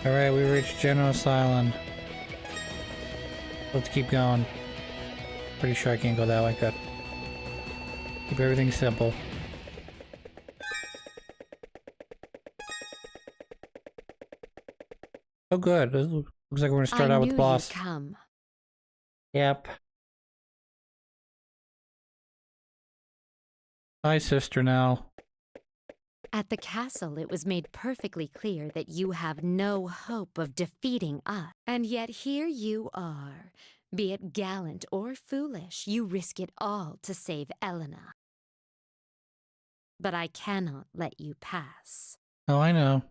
Alright, we reached Generous Island. Let's keep going. Pretty sure I can't go that way. Good. Keep everything simple. Oh good. This looks like we're gonna start out with the boss. Come. Yep. Hi, sister now. At the castle, it was made perfectly clear that you have no hope of defeating us. And yet here you are. Be it gallant or foolish, you risk it all to save Elena. But I cannot let you pass. Oh, I know.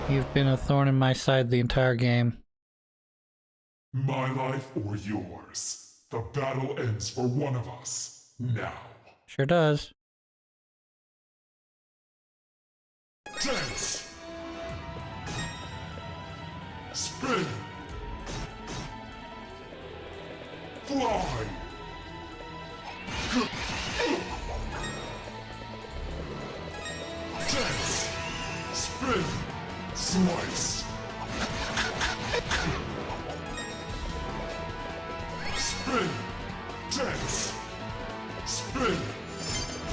You've been a thorn in my side the entire game. My life or yours. The battle ends for one of us. Now. Sure does. Dance! Spin! Fly! Dance! Spin! Slice! Spin! Dance! Spin!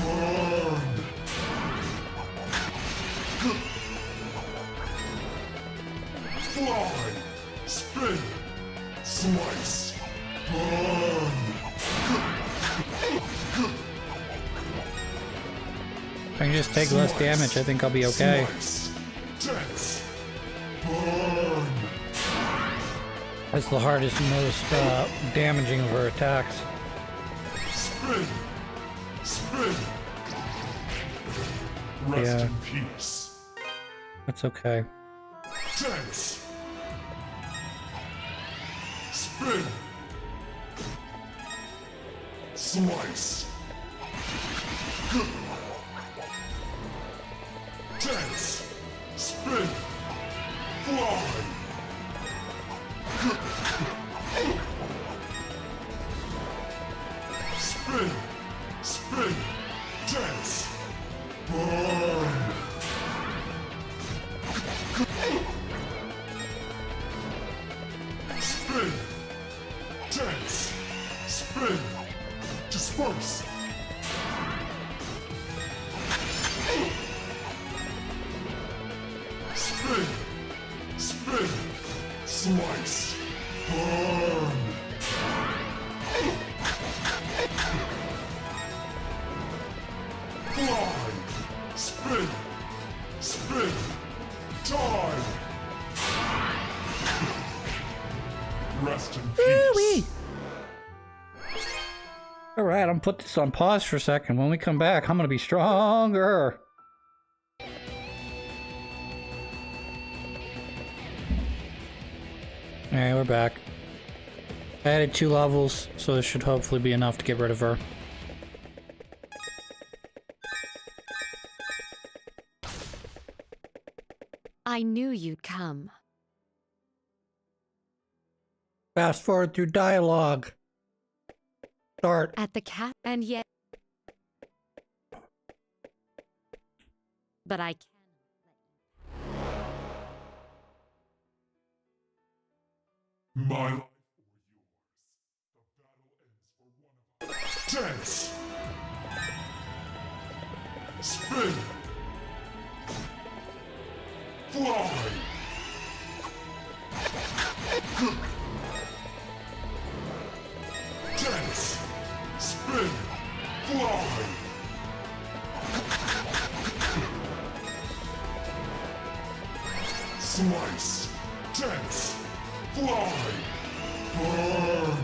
Burn! Fly! Spin! Slice! Burn! If I can just take less damage, I think I'll be okay. Slice! Dance! Burn! That's the hardest and most damaging of her attacks. Spin! Spin! Rest Yeah. in peace. That's okay. Dance! Spin! Slice! Dance! Spin! Fly! Spin! Spin! Dance! Burn! Spin! Dance! Spin! Disperse! Spin! Spin! Slice! Burn! Fly! Spin! Spin! Die! Rest in peace. Alright, I'm gonna put this on pause for a second. When we come back, I'm gonna be stronger. Alright, we're back. I added 2 levels, so this should hopefully be enough to get rid of her. I knew you'd come. Fast forward through dialogue. Start. At the and yet... But I My life or yours. The battle ends for one of us. Dance! Spin! Fly! Dance! Spin! Fly! Slice! Dance! Fly! Burn!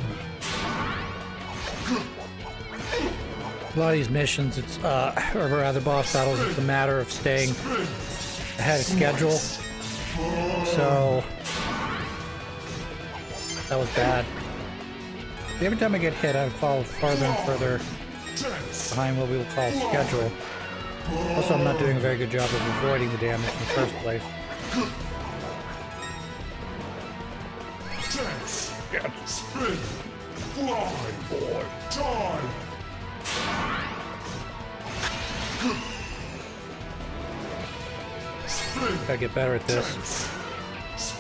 A lot of these missions, it's, or rather boss battles, it's a matter of staying ahead of schedule. So, that was bad. Every time I get hit, I fall farther and further behind what we will call schedule. Also, I'm not doing a very good job of avoiding the damage in the first place. Dance! Spin! Fly! Die! Spin! Gotta get better at this. Dance!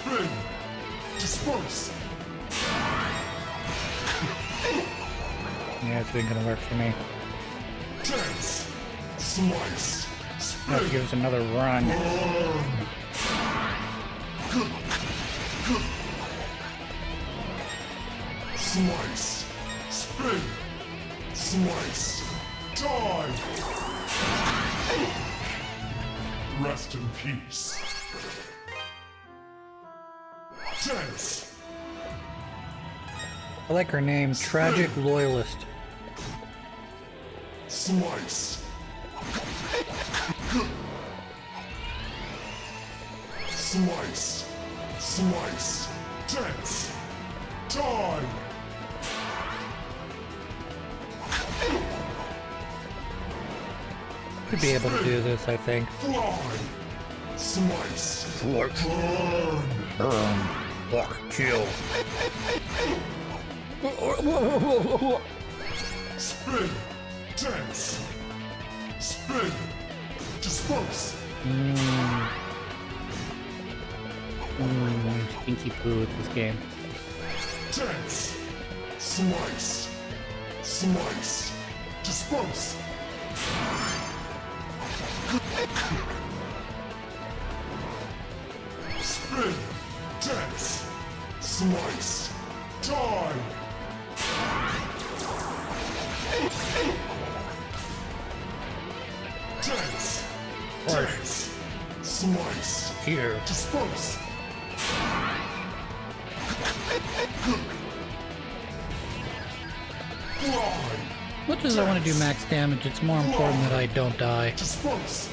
Spin! Disperse! Yeah, it's ain't gonna work for me. Dance! Slice! Have to Spin! give us another run. Slice! Spin! Slice! Die! Rest in peace. Dance! I like her name, Tragic Loyalist. Slice! Slice! Slice! Dance! Die! Should be able to do this, I think. Fly! Slice! Flirt. Burn! Fuck. Kill. Spin! Dance! Spin! Disperse! Stinky poo with this game. Dance! Slice! Slice! Disperse! Spin! Dance! Slice! Die! Dance! Dance! Slice! Here. Disperse! Fly! Much as I want to do max damage, it's more important that I don't die. Disperse!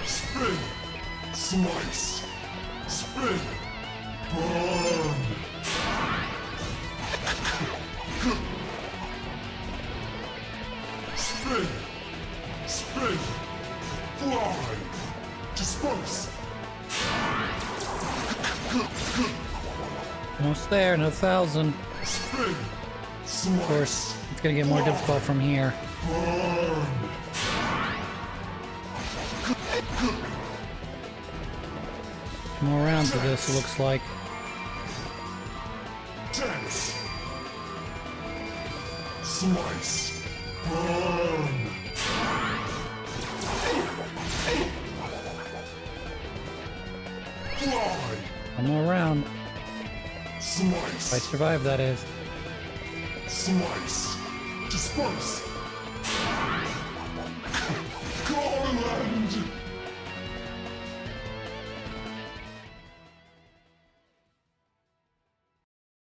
Spin! Slice! Spin! Burn! Spin! Spin! Fly! Disperse! Almost there, no 1,000. Spin! Of course, it's gonna get more difficult from here. Burn! More rounds of this, it looks like. Dance! Slice! Burn! Fly! One more round. Slice! If I survive, that is. Slice! Disperse! Garland!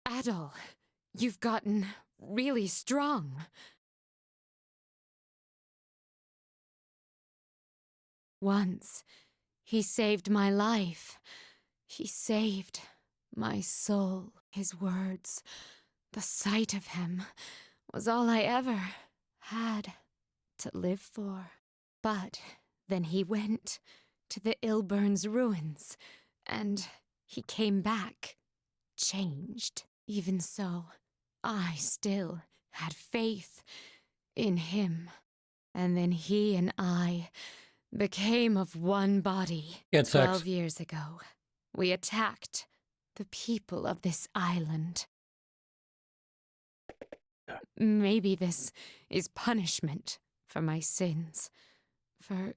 Adol, you've gotten really strong. Once, he saved my life. He saved my soul. His words, the sight of him, was all I ever had to live for. But then he went to the Ilburn's ruins, and he came back, changed. Even so, I still had faith in him. And then he and I became of one body. Get sex. 12 years ago, we attacked the people of this island. Maybe this is punishment for my sins, for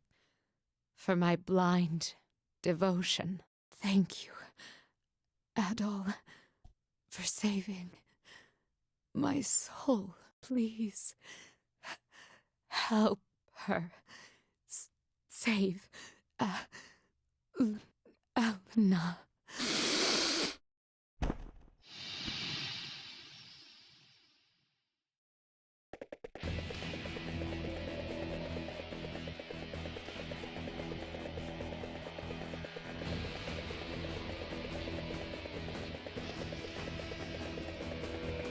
my blind devotion. Thank you, Adol, for saving my soul. Please, help her. Save Elna.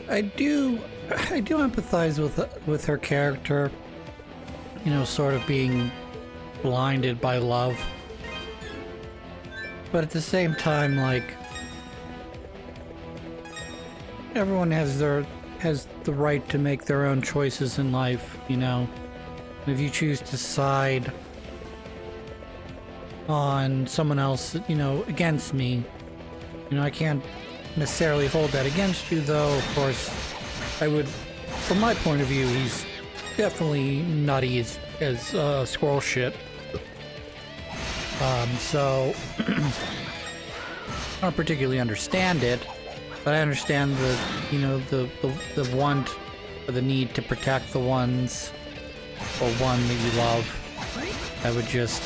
I do empathize with her character, you know, sort of being blinded by love. But at the same time, like, everyone has the right to make their own choices in life, you know. If you choose to side on someone else, you know, against me. You know, I can't necessarily hold that against you, though. Of course, I would, from my point of view, he's definitely nutty as squirrel shit. So I don't particularly understand it, but I understand the, you know, the want or the need to protect the ones or one that you love. I would just,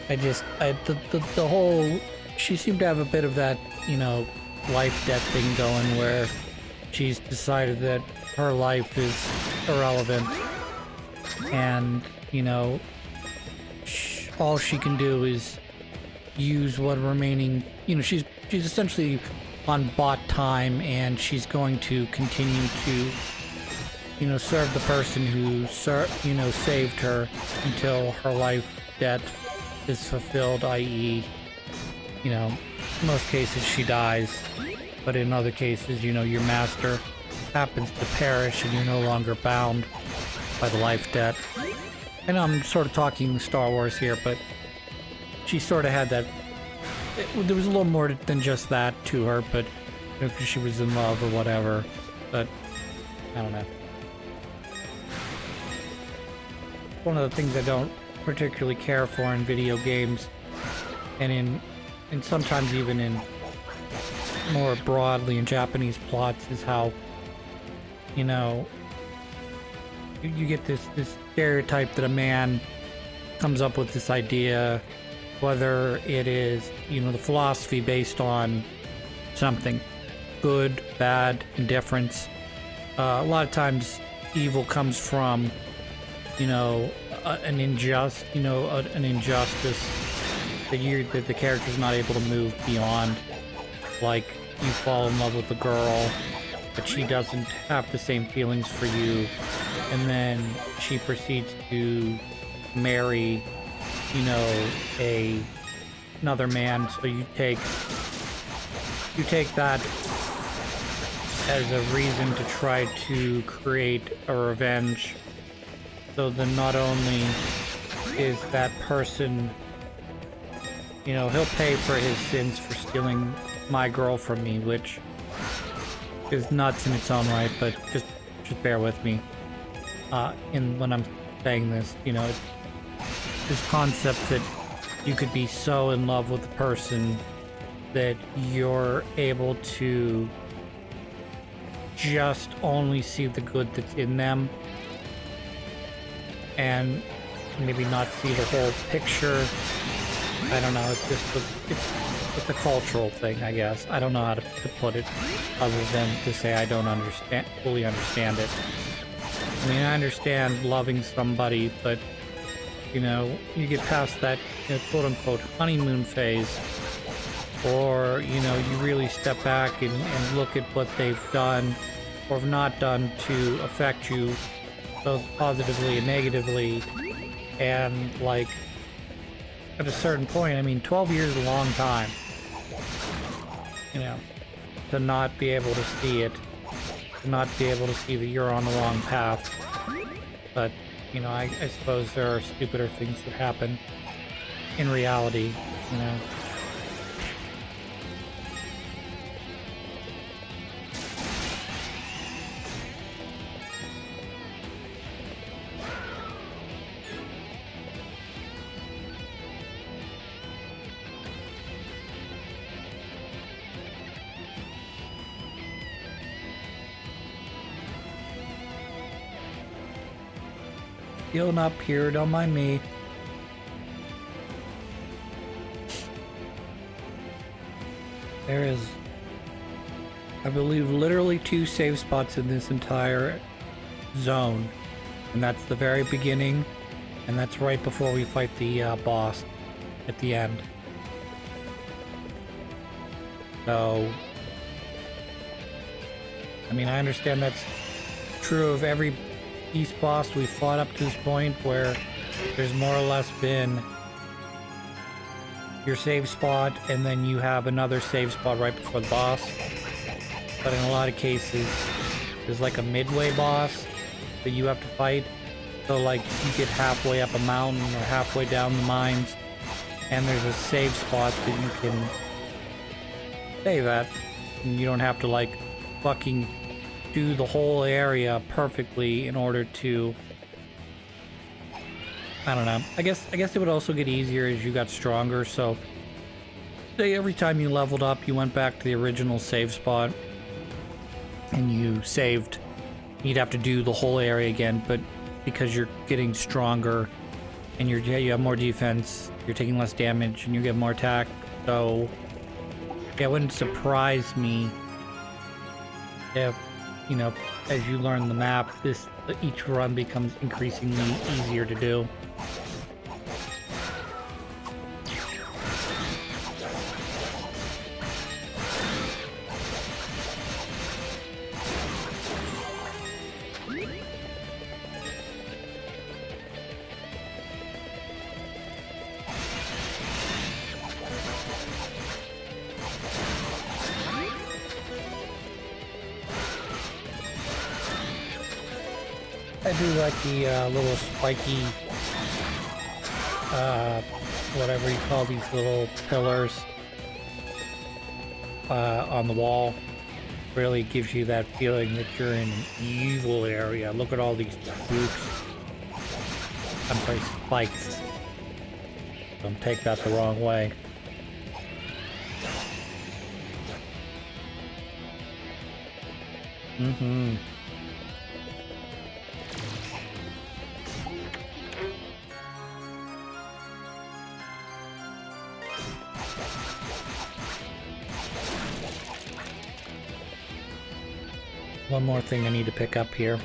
the whole, she seemed to have a bit of that, you know, life debt thing going where she's decided that her life is irrelevant and, you know, all she can do is use what remaining, you know, she's essentially on bought time, and she's going to continue to, you know, serve the person who you know, saved her until her life debt is fulfilled, i.e., you know, in most cases she dies, but in other cases, you know, your master happens to perish and you're no longer bound by the life debt. I know I'm sort of talking Star Wars here, but she sort of had that. There was a little more than just that to her, but you know, because she was in love or whatever. But I don't know. One of the things I don't particularly care for in video games, and sometimes even in more broadly in Japanese plots, is how, you know, you get this stereotype that a man comes up with this idea, whether it is, you know, the philosophy based on something good, bad, indifference. A lot of times evil comes from, you know, an injustice that the character's not able to move beyond. Like, you fall in love with a girl, but she doesn't have the same feelings for you, and then she proceeds to marry, you know, another man. So you take that as a reason to try to create a revenge. So then not only is that person, you know, he'll pay for his sins for stealing my girl from me, which is nuts in its own right, but just bear with me when I'm saying this. You know, this concept that you could be so in love with the person that you're able to just only see the good that's in them and maybe not see the whole picture. I don't know, it's just it's a cultural thing, I guess. I don't know how to put it other than to say I don't fully understand it. I mean, I understand loving somebody, but, you know, you get past that, you know, quote-unquote honeymoon phase, or, you know, you really step back and look at what they've done or have not done to affect you both positively and negatively, and, like, at a certain point, I mean, 12 years is a long time, you know, to not be able to see it, to not be able to see that you're on the wrong path. But, you know, I suppose there are stupider things that happen in reality, you know. Healing up here, don't mind me. There is, I believe, literally 2 save spots in this entire zone. And that's the very beginning, and that's right before we fight the boss at the end. So, I mean, I understand that's true of every East boss we've fought up to this point, where there's more or less been your save spot and then you have another save spot right before the boss. But in a lot of cases there's like a midway boss that you have to fight. So like you get halfway up a mountain or halfway down the mines, and there's a save spot that you can save at, and you don't have to like fucking do the whole area perfectly in order to, I don't know. I guess it would also get easier as you got stronger. So say every time you leveled up, you went back to the original save spot and you saved, you'd have to do the whole area again, but because you're getting stronger and you have more defense, you're taking less damage and you get more attack. So yeah, it wouldn't surprise me if, you know, as you learn the map, each run becomes increasingly easier to do. I do like the little spiky, whatever you call these little pillars on the wall. Really gives you that feeling that you're in an evil area. Look at all these troops. I'm sorry, spikes. Don't take that the wrong way. Mm-hmm. One more thing I need to pick up here.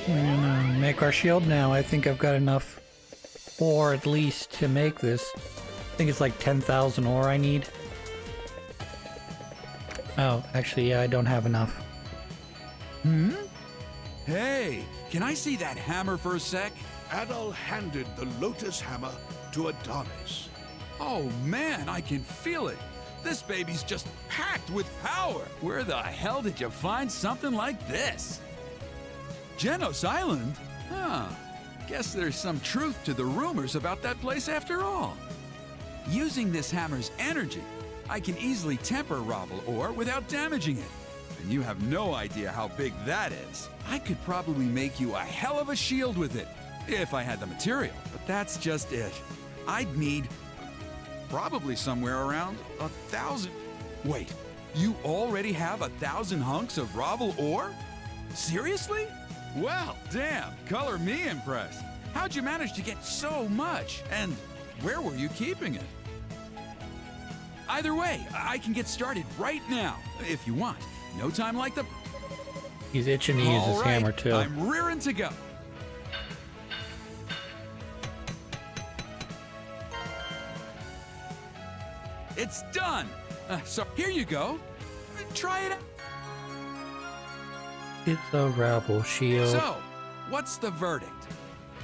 We're gonna make our shield now. I think I've got enough ore at least to make this. I think it's like 10,000 ore I need. Oh, actually, yeah, I don't have enough. Hmm? Hey, can I see that hammer for a sec? Adal handed the Lotus Hammer to Adonis. Oh man, I can feel it. This baby's just packed with power. Where the hell did you find something like this? Genos Island? Huh. Guess there's some truth to the rumors about that place after all. Using this hammer's energy, I can easily temper Ravel ore without damaging it. And you have no idea how big that is. I could probably make you a hell of a shield with it, if I had the material. But that's just it. I'd need probably somewhere around 1,000. Wait, you already have 1,000 hunks of Ravel ore? Seriously? Well, damn, color me impressed. How'd you manage to get so much? And where were you keeping it? Either way, I can get started right now, if you want. No time like the... He's itching to use his hammer too. I'm rearing to go. It's done. So here you go. Try it out. It's a Ravel shield. So, what's the verdict?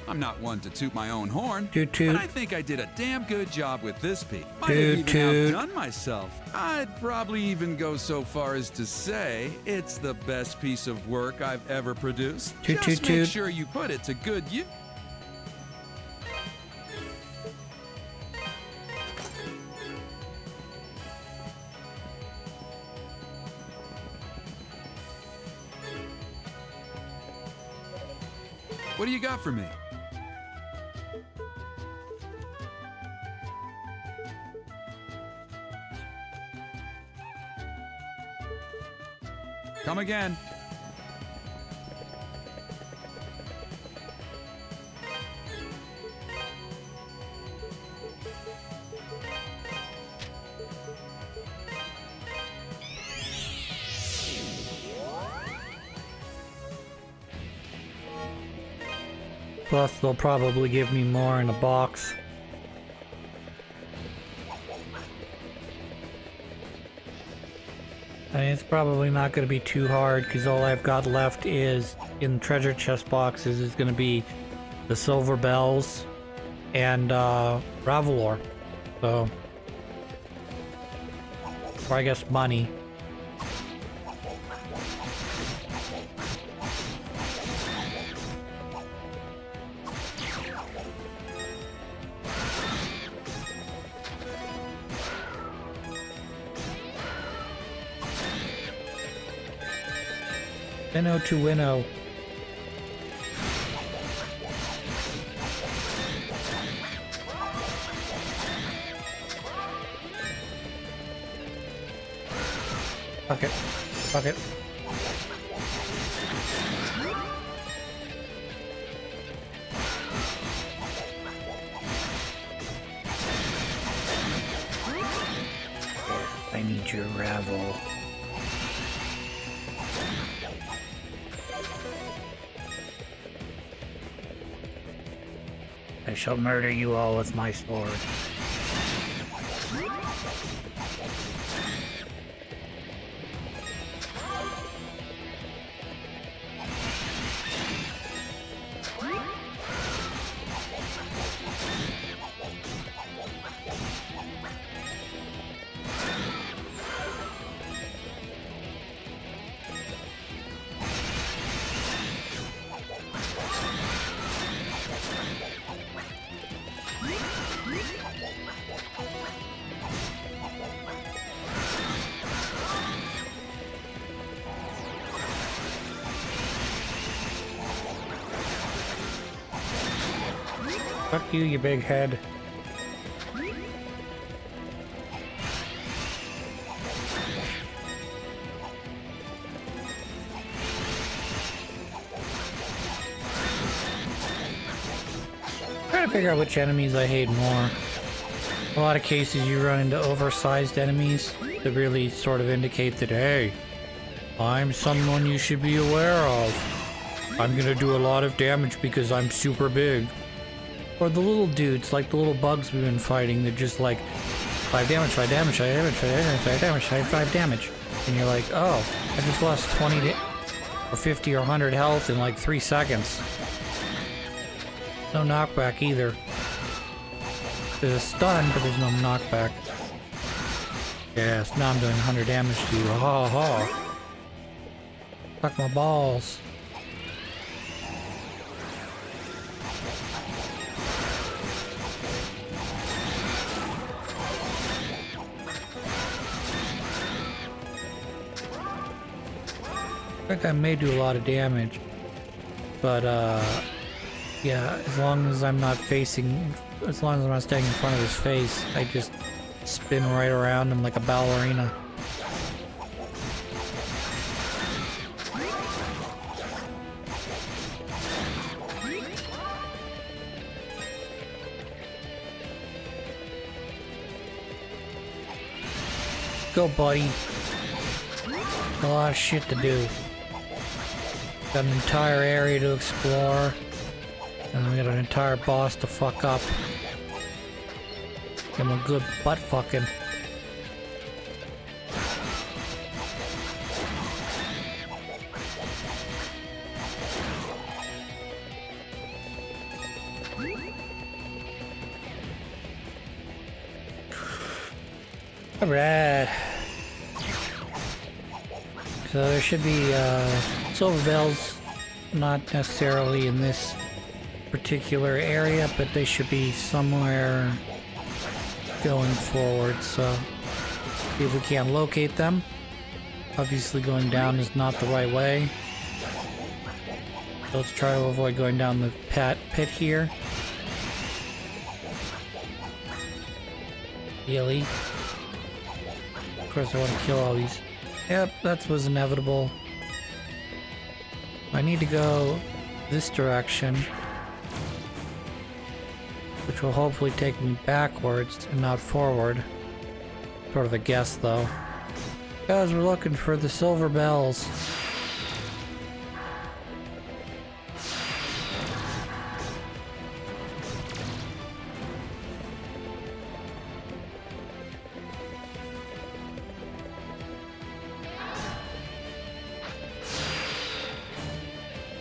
I'm not one to toot my own horn, Toot toot. but I think I did a damn good job with this piece. Might Toot have even toot. outdone myself. I'd probably even go so far as to say it's the best piece of work I've ever produced. Toot Just toot make toot. sure you put it to good use. What do you got for me? Come again. Plus, they'll probably give me more in a box. I mean, it's probably not going to be too hard because all I've got left is in treasure chest boxes is going to be the silver bells and Ravelor. So, or I guess money. Winnow to winnow. Fuck it. Fuck it. I need your ravel. I shall murder you all with my sword. Fuck you, you big head. Trying to figure out which enemies I hate more. A lot of cases you run into oversized enemies that really sort of indicate that, hey, I'm someone you should be aware of. I'm gonna do a lot of damage because I'm super big. Or the little dudes, like the little bugs we've been fighting, they're just like 5 damage, 5 damage, 5 damage, 5 damage, 5 damage, 5 damage. And you're like, oh, I just lost 20 or 50 or 100 health in like 3 seconds. No knockback either. There's a stun, but there's no knockback. Yes, now I'm doing 100 damage to you. Ha ha. Fuck my balls. I think I may do a lot of damage, but yeah, as long as I'm not facing, as long as I'm not staying in front of his face, I just spin right around him like a ballerina. Go, buddy. A lot of shit to do. Got an entire area to explore, and we got an entire boss to fuck up. Give him a good butt fucking. Alright. So there should be silver bells, not necessarily in this particular area, but they should be somewhere going forward, so see if we can't locate them. Obviously going down is not the right way. So let's try to avoid going down the pit here. Really? Of course I want to kill all these. Yep, that was inevitable. I need to go this direction, which will hopefully take me backwards and not forward. Sort of a guess, though. Guys, we're looking for the silver bells.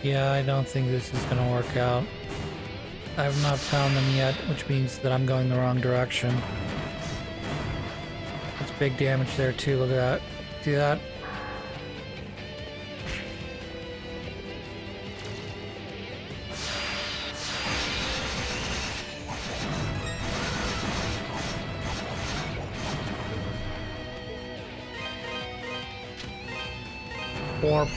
Yeah, I don't think this is gonna work out. I've not found them yet, which means that I'm going the wrong direction. That's big damage there too, look at that. See that? Warp.